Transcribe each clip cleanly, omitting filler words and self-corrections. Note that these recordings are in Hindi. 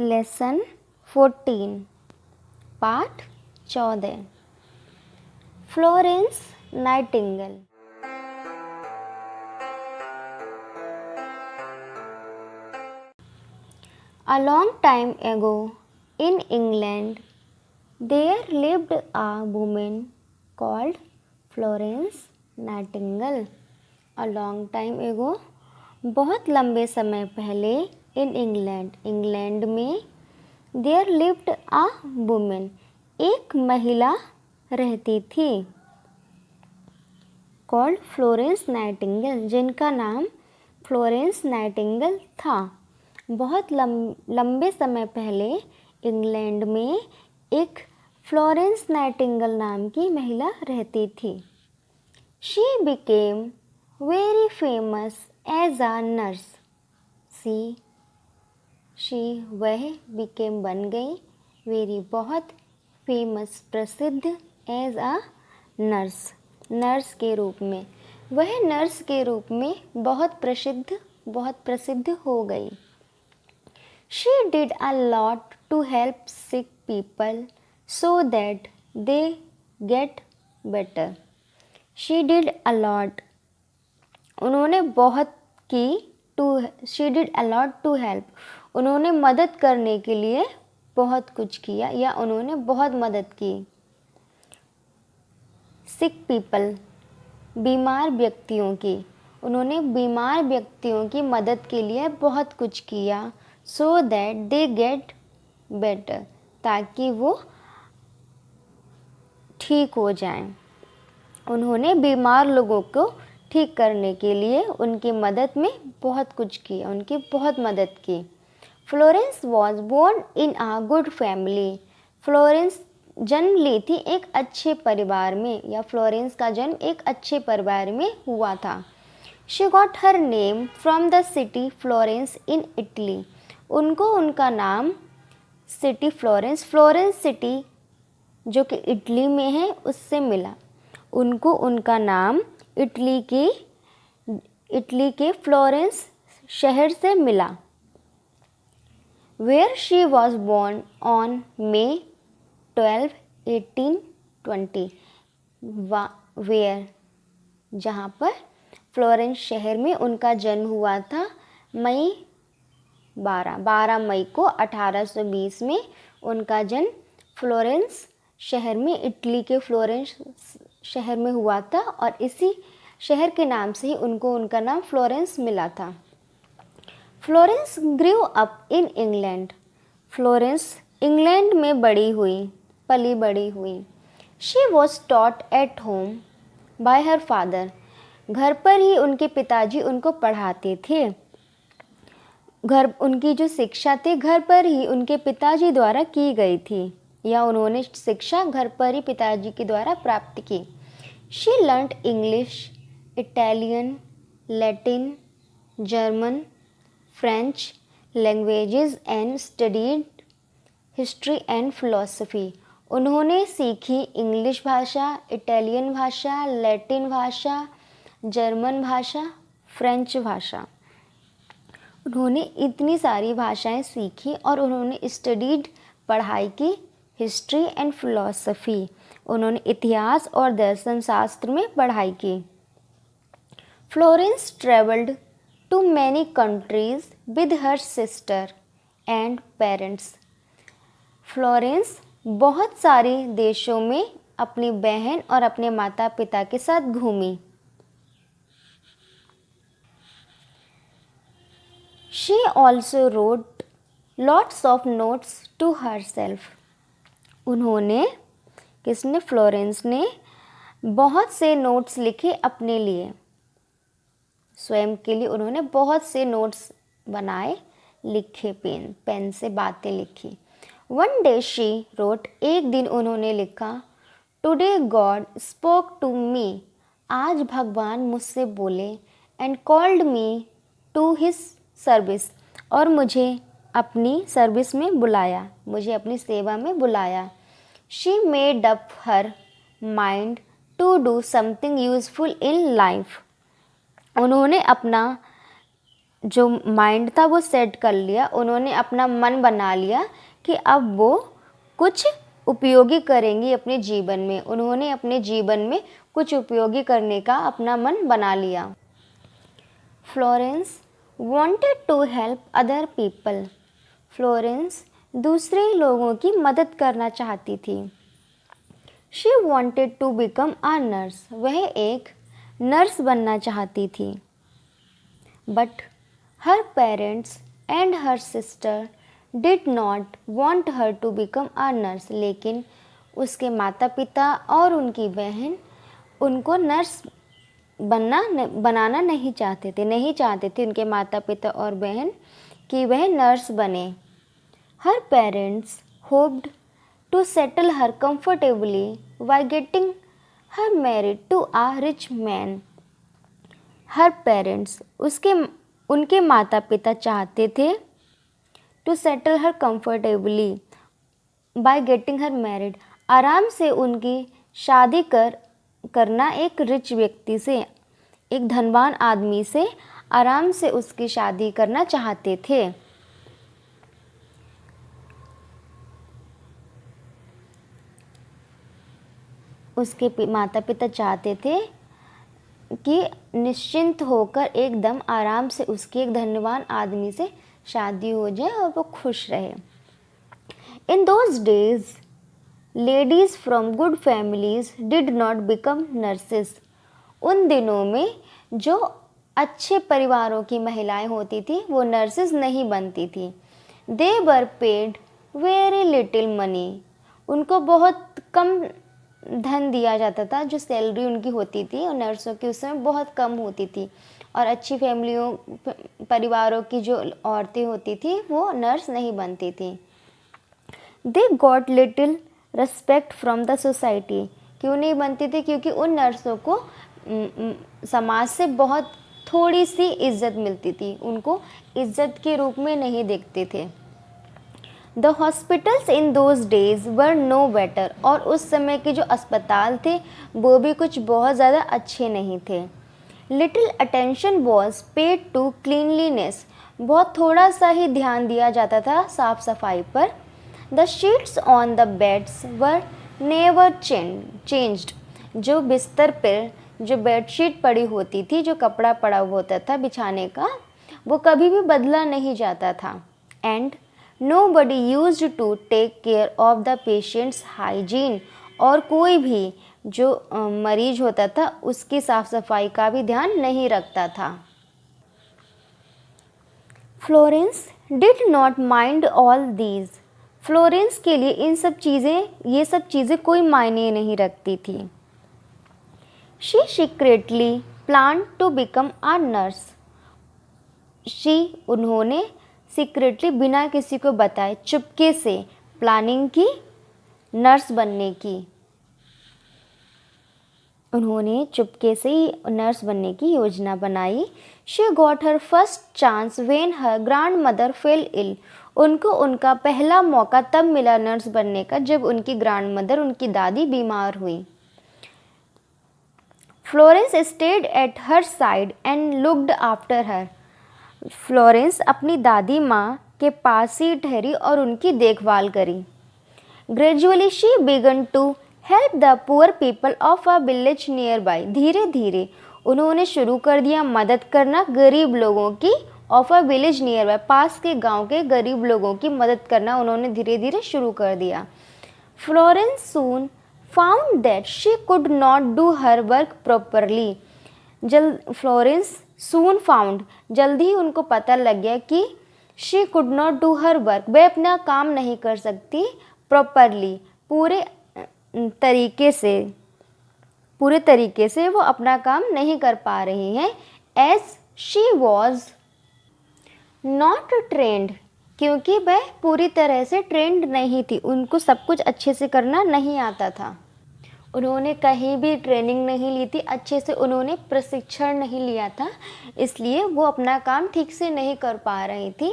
लेसन 14 पाठ 14 Florence Nightingale. A long time ago in England there lived a woman called Florence Nightingale. A long time ago बहुत लंबे समय पहले in England इंग्लैंड में there lived a woman एक महिला रहती थी called Florence Nightingale जिनका नाम फ्लोरेंस नाइटिंगेल था। बहुत लंबे समय पहले इंग्लैंड में एक फ्लोरेंस नाइटिंगेल नाम की महिला रहती थी। She became very famous as a nurse. वह बिकेम बन गई वेरी बहुत फेमस प्रसिद्ध एज अ नर्स के रूप में। वह नर्स के रूप में बहुत प्रसिद्ध हो गई। She did a lot to help sick people so that they get better. She did a lot. उन्होंने बहुत की she did a lot to help. उन्होंने मदद करने के लिए बहुत कुछ किया या उन्होंने बहुत मदद की। sick people बीमार व्यक्तियों की। उन्होंने बीमार व्यक्तियों की मदद के लिए बहुत कुछ किया so that they get better ताकि वो ठीक हो जाएं। उन्होंने बीमार लोगों को ठीक करने के लिए उनकी मदद में बहुत कुछ किया, उनकी बहुत मदद की। Florence was born in a good family. Florence जन्म ली थी एक अच्छे परिवार में या फ्लोरेंस का जन्म एक अच्छे परिवार में हुआ था। She got her name from the city Florence in Italy. उनको उनका नाम सिटी फ्लोरेंस सिटी जो कि इटली में है उससे मिला। उनको उनका नाम इटली के फ्लोरेंस शहर से मिला। Where she was born on May 12, 1820। Where जहाँ पर फ्लोरेंस शहर में उनका जन्म हुआ था 12 मई को 1820 में उनका जन्म फ्लोरेंस शहर में इटली के फ्लोरेंस शहर में हुआ था और इसी शहर के नाम से ही उनको उनका नाम फ्लोरेंस मिला था। Florence grew up in England. Florence England में पली बड़ी हुई। She was taught at home bye her father. घर पर ही उनके पिताजी उनको पढ़ाते थे। उनकी जो शिक्षा थी घर पर ही उनके पिताजी द्वारा की गई थी या उन्होंने शिक्षा घर पर ही पिताजी के द्वारा प्राप्त की। She learned English, Italian, Latin, German, French languages and studied history and philosophy. उन्होंने सीखी इंग्लिश भाषा, इटालियन भाषा, लैटिन भाषा, जर्मन भाषा, फ्रेंच भाषा। उन्होंने इतनी सारी भाषाएं सीखी और उन्होंने स्टडीड पढ़ाई की हिस्ट्री एंड फिलॉसफी। उन्होंने इतिहास और दर्शन शास्त्र में पढ़ाई की। Florence travelled to many countries with her sister and parents. Florence बहुत सारे देशों में अपनी बहन और अपने माता पिता के साथ घूमी। She also wrote lots of notes to herself. Florence ने बहुत से नोट्स लिखे अपने लिए, स्वयं के लिए उन्होंने बहुत से नोट्स बनाए, लिखे पेन से बातें लिखी। One day she wrote, एक दिन उन्होंने लिखा, Today God spoke to me. आज भगवान मुझसे बोले and called me to his service और मुझे अपनी सर्विस में बुलाया, मुझे अपनी सेवा में बुलाया। She made up her mind to do something useful in life. उन्होंने अपना जो माइंड था वो सेट कर लिया, उन्होंने अपना मन बना लिया कि अब वो कुछ उपयोगी करेंगी अपने जीवन में। उन्होंने अपने जीवन में कुछ उपयोगी करने का अपना मन बना लिया। Florence wanted to help other people. Florence दूसरे लोगों की मदद करना चाहती थी। She wanted to become a nurse. वह एक नर्स बनना चाहती थी। But her parents and her sister did not want her to become a nurse. लेकिन उसके माता पिता और उनकी बहन उनको नर्स बनाना नहीं चाहते थे उनके माता पिता और बहन कि वह नर्स बने। Her parents hoped to settle her comfortably by getting her married to a rich man. Her parents उनके माता पिता चाहते थे to settle her comfortably by getting her married, आराम से उनकी शादी करना एक रिच व्यक्ति से, एक धनवान आदमी से आराम से उसकी शादी करना चाहते थे। उसके माता पिता चाहते थे कि निश्चिंत होकर एकदम आराम से उसके एक धनवान आदमी से शादी हो जाए और वो खुश रहे। इन those days ladies from good families did not become nurses. उन दिनों में जो अच्छे परिवारों की महिलाएं होती थी वो नर्सेस नहीं बनती थी। They were paid very little money. उनको बहुत कम धन दिया जाता था, जो सैलरी उनकी होती थी और नर्सों की उस समय बहुत कम होती थी। और अच्छी फैमिलियों परिवारों की जो औरतें होती थी वो नर्स नहीं बनती थी। They got little respect from the society. क्यों नहीं बनती थी? क्योंकि उन नर्सों को समाज से बहुत थोड़ी सी इज्जत मिलती थी, उनको इज्जत के रूप में नहीं देखते थे। The hospitals in those days were no better. और उस समय के जो अस्पताल थे वो भी कुछ बहुत ज़्यादा अच्छे नहीं थे। Little attention was paid to cleanliness. बहुत थोड़ा सा ही ध्यान दिया जाता था साफ सफाई पर। The sheets on the beds were never changed. जो बिस्तर पर जो बेडशीट पड़ी होती थी, जो कपड़ा पड़ा होता था बिछाने का, वो कभी भी बदला नहीं जाता था। And nobody used to take care of the patient's hygiene। और कोई भी जो मरीज होता था उसकी साफ सफाई का भी ध्यान नहीं रखता था। Florence did not mind all these। Florence के लिए ये सब चीज़ें कोई मायने नहीं रखती थी। She secretly planned to become a nurse। उन्होंने सीक्रेटली बिना किसी को बताए चुपके से प्लानिंग की नर्स बनने की। उन्होंने चुपके से ही नर्स बनने की योजना बनाई। She got her first chance when her grandmother fell ill. उनको उनका पहला मौका तब मिला नर्स बनने का जब उनकी ग्रैंड मदर, उनकी दादी बीमार हुई। Florence stayed at her side and looked after her. Florence अपनी दादी माँ के पास ही ठहरी और उनकी देखभाल करी। Gradually she began to help the poor people of a village near by. धीरे धीरे उन्होंने शुरू कर दिया मदद करना गरीब लोगों की। Of a village near by, पास के गांव के गरीब लोगों की मदद करना उन्होंने धीरे धीरे शुरू कर दिया। Florence soon found that she could not do her work properly. Florence soon found, जल्दी ही उनको पता लग गया कि she could not do her work, वह अपना काम नहीं कर सकती प्रॉपरली, पूरे तरीके से वो अपना काम नहीं कर पा रही हैं। As she was not trained, क्योंकि वह पूरी तरह से ट्रेंड नहीं थी, उनको सब कुछ अच्छे से करना नहीं आता था। उन्होंने कहीं भी ट्रेनिंग नहीं ली थी, अच्छे से उन्होंने प्रशिक्षण नहीं लिया था, इसलिए वो अपना काम ठीक से नहीं कर पा रही थी।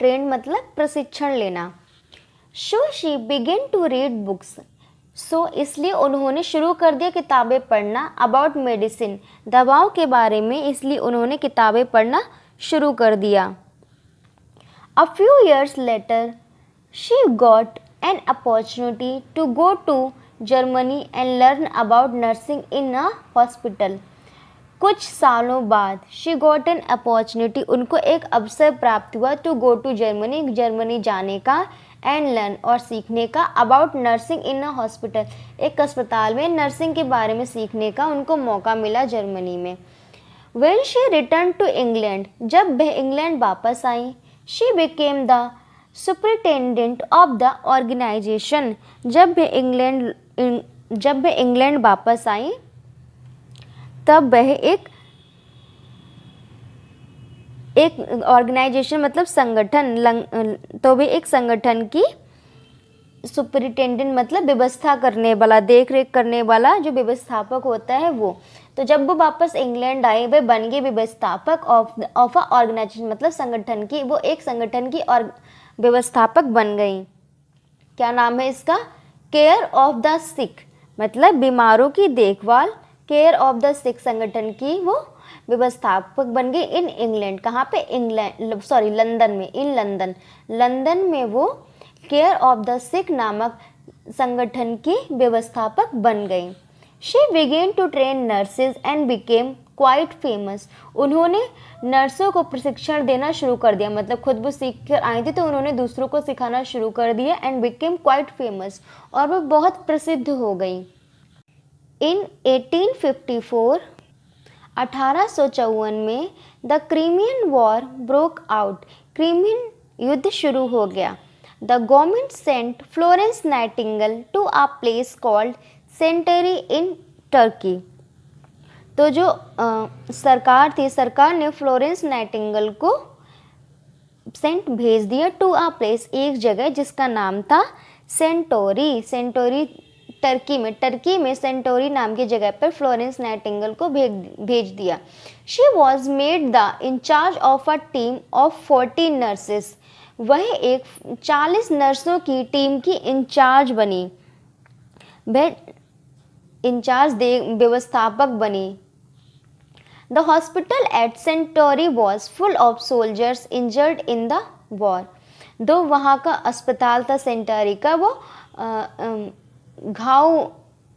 ट्रेंड मतलब प्रशिक्षण लेना। So she began to read books. So इसलिए उन्होंने शुरू कर दिया किताबें पढ़ना अबाउट मेडिसिन, दवाओं के बारे में, इसलिए उन्होंने किताबें पढ़ना शुरू कर दिया। A few years later, she got an opportunity to go to Germany and learn about nursing in a hospital. कुछ सालों बाद she got an opportunity, उनको एक अवसर प्राप्त हुआ to go to Germany, Germany जाने का, and learn और सीखने का about nursing in a hospital, एक अस्पताल में नर्सिंग के बारे में सीखने का उनको मौका मिला जर्मनी में। When she returned to England, जब वह इंग्लैंड वापस आई, she became the superintendent of the organization, जब वह इंग्लैंड वापस आई तब वह एक ऑर्गेनाइजेशन मतलब संगठन, तो वह एक संगठन की सुपरिटेंडेंट मतलब व्यवस्था करने वाला, देख रेख करने वाला जो व्यवस्थापक होता है वो। तो जब वो वापस इंग्लैंड आए वे बन गए व्यवस्थापक ऑफ अ ऑर्गेनाइजेशन मतलब संगठन की, वो एक संगठन की और व्यवस्थापक बन गई। क्या नाम है इसका? केयर ऑफ द सिक मतलब बीमारों की देखभाल, केयर ऑफ द सिक संगठन की वो व्यवस्थापक बन गई इन इंग्लैंड। कहाँ पे? लंदन में, इन लंदन में वो केयर ऑफ द सिक नामक संगठन की व्यवस्थापक बन गई। She began to train nurses and became quite famous, उन्होंने नर्सों को प्रशिक्षण देना शुरू कर दिया, मतलब खुद वो सीख कर आई थी तो उन्होंने दूसरों को सिखाना शुरू कर दिया। एंड बिकेम क्वाइट फेमस, और वो बहुत प्रसिद्ध हो गई। इन 1854 1854 में the Crimean war broke out, Crimean युद्ध शुरू हो गया। The government sent Florence Nightingale to a place called Scutari in Turkey, तो जो सरकार थी, सरकार ने फ्लोरेंस नाइटिंगेल को सेंट भेज दिया टू अ प्लेस, एक जगह जिसका नाम था सेंटोरी। सेंटोरी टर्की में सेंटोरी नाम की जगह पर फ्लोरेंस नाइटिंगेल को भेज दिया। She was made the in charge of a team of 40 nurses, वह एक 40 नर्सों की टीम की इंचार्ज बनी, वह इंचार्ज व्यवस्थापक बनी। The hospital eight Centauri was full of soldiers injured in the war, दो वहाँ का अस्पताल था सेंटोरी का, वो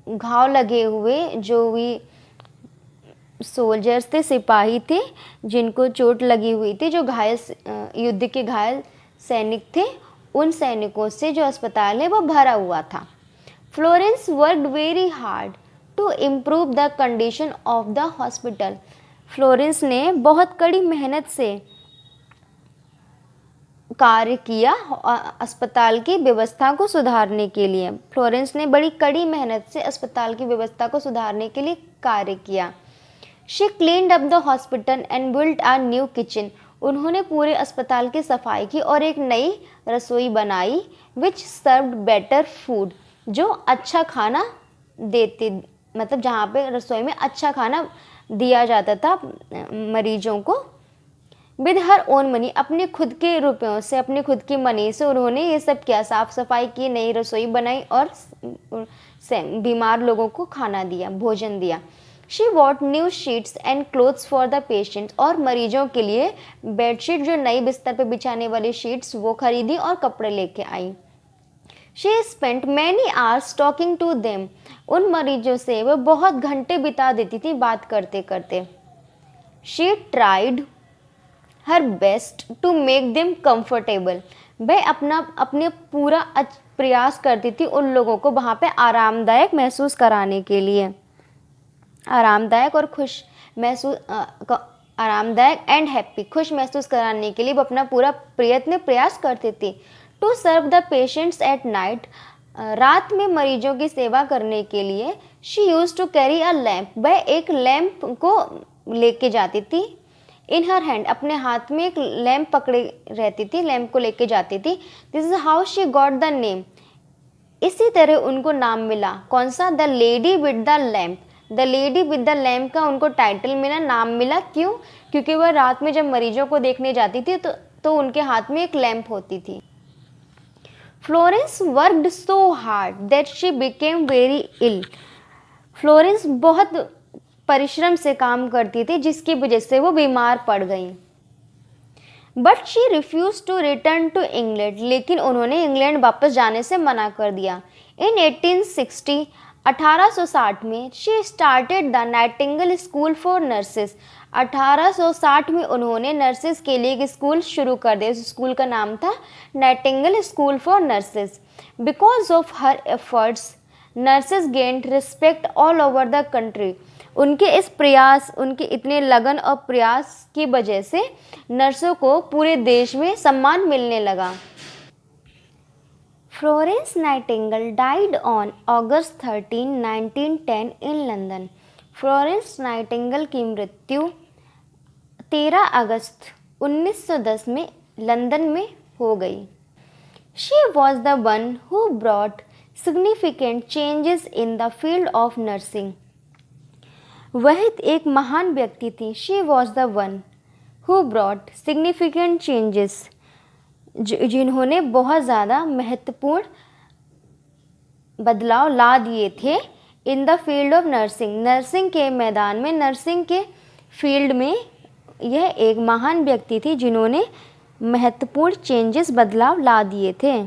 घाव लगे हुए जो भी सोल्जर्स थे, सिपाही थे जिनको चोट लगी हुई थी, जो घायल युद्ध के घायल सैनिक थे, उन सैनिकों से जो अस्पताल है वो भरा हुआ था। Florence worked very hard to improve the condition of the hospital, Florence ने बहुत कड़ी मेहनत से कार्य किया अस्पताल की व्यवस्था को सुधारने के लिए। फ्लोरेंस ने बड़ी कड़ी मेहनत से अस्पताल की व्यवस्था को सुधारने के लिए कार्य किया। She cleaned up the hospital and built a new kitchen, उन्होंने पूरे अस्पताल की सफाई की और एक नई रसोई बनाई। विच सर्व्ड बेटर फूड, जो अच्छा खाना देती, मतलब जहाँ पे रसोई में अच्छा खाना दिया जाता था मरीजों को। विद हर ओन मनी, अपने खुद के रुपयों से, अपने खुद की मनी से उन्होंने ये सब किया, साफ सफाई की, नई रसोई बनाई और बीमार लोगों को खाना दिया, भोजन दिया। She what new sheets and clothes for the patients, और मरीजों के लिए बेडशीट, जो नई बिस्तर पर बिछाने वाली शीट्स वो खरीदी और कपड़े लेके आई। She spent many hours talking to them, उन मरीजों से वो बहुत घंटे बिता देती थी बात करते करते। She tried her best to make them comfortable, वह अपने पूरा प्रयास करती थी उन लोगों को वहाँ पे आरामदायक महसूस कराने के लिए, आरामदायक और खुश महसूस, आरामदायक एंड हैप्पी, खुश महसूस कराने के लिए वो अपना पूरा प्रयास करती थी। To serve the patients at night, रात में मरीजों की सेवा करने के लिए। She use to carry a lamp, वह एक लैम्प को लेके जाती थी। इन हर हैंड, अपने हाथ में एक लैम्प पकड़े रहती थी, लैम्प को लेके जाती थी। This is how she got the name, इसी तरह उनको नाम मिला। कौन सा? The lady with the lamp, the lady with the lamp का उनको टाइटल मिला, नाम मिला। क्यों? क्योंकि वह रात में जब मरीजों को देखने जाती थी तो उनके हाथ में एक लैम्प होती थी। Florence worked so hard that she became very ill. Florence बहुत परिश्रम से काम करती थी जिसकी वजह से वो बीमार पड़ गई। But she refuse to return to England, लेकिन उन्होंने इंग्लैंड वापस जाने से मना कर दिया। इन 1860 1860 में she started the Nightingale school for nurses. 1860 में उन्होंने नर्सेस के लिए एक स्कूल शुरू कर दिया। उस स्कूल का नाम था Nightingale school for nurses. Because of her efforts nurses gained respect all over the country. उनके इस प्रयास, उनके इतने लगन और प्रयास की वजह से नर्सों को पूरे देश में सम्मान मिलने लगा। Florence Nightingale died on August 13, 1910 in London. Florence Nightingale की मृत्यु 13 अगस्त 1910 में लंदन में हो गई। She was the one who brought significant changes in the field of nursing. वह एक महान व्यक्ति थी। She was the one who brought significant changes, जिन्होंने बहुत ज़्यादा महत्वपूर्ण बदलाव ला दिए थे in the field of nursing. Nursing के मैदान में, नर्सिंग के फील्ड में यह एक महान व्यक्ति थी जिन्होंने महत्वपूर्ण चेंजेस, बदलाव ला दिए थे।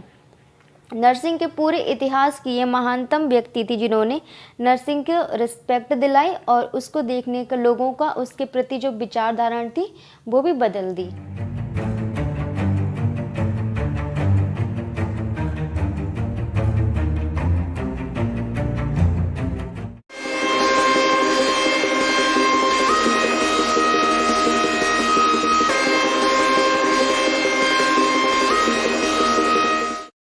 नर्सिंग के पूरे इतिहास की ये महानतम व्यक्ति थी जिन्होंने नर्सिंग को रिस्पेक्ट दिलाई और उसको देखने के लोगों का उसके प्रति जो विचारधारा थी वो भी बदल दी।